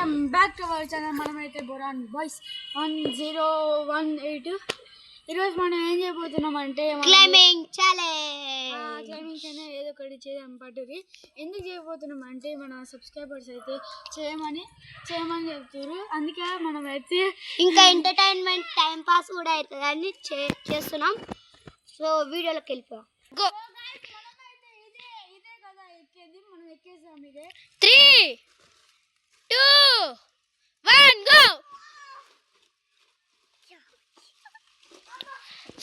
Welcome back to our channel. మనమైతే boron boys 1018. ఈరోజు మనం ఏం చేయబోతున్నాం అంటే క్లైంబింగ్ ఛాలెంజ్ ఏదో ఒకటి చేద్దాం పట్టుది. ఎందుకు చేయబోతున్నాం అంటే మన సబ్స్క్రైబర్స్ అయితే చేయమని చెప్తారు. అందుకే మనం అయితే ఇంకా ఎంటర్టైన్మెంట్ టైం పాస్ కూడా అవుతుంది అని చేస్తున్నాం. సో వీడియోలోకి వెళ్ళిపో. గో. ఇదే కదా ఎక్కేది, మనం ఎక్కేసాం. ఇదే 3, 2, 1 గో.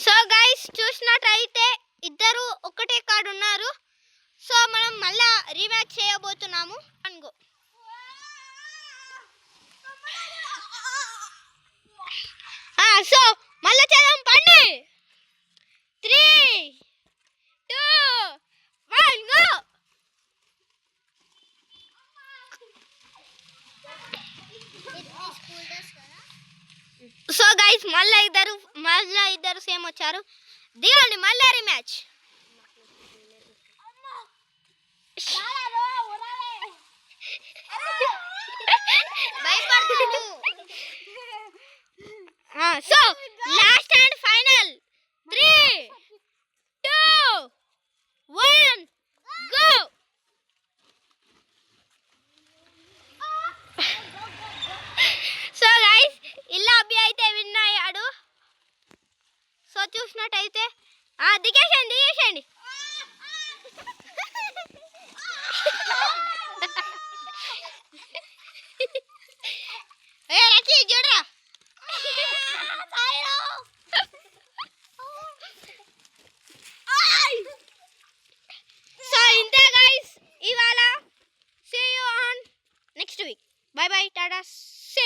సో గైస్ చూసినట్టయితే ఇద్దరు ఒకటే కాడ ఉన్నారు. సో మనం మళ్ళా రీమ్యాచ్ చేయబోతున్నాము. గో. సో మళ్ళా చేద్దాం పండి. 3, 2, 1 గో. సో గైస్ మళ్ళా ఇద్దరు సేమ్ వచ్చారు. దిగండి మళ్ళా rematch. So last and final 3, 2, 1 go. So guys ఇలా అబ్బి అయితే విన్ అయ్యాడు. సో చూసినట్టయితే దిగేసండి. చూడరా. సో ఇంతే గైస్ ఇవాళ. See you on next week. Bye bye tata. See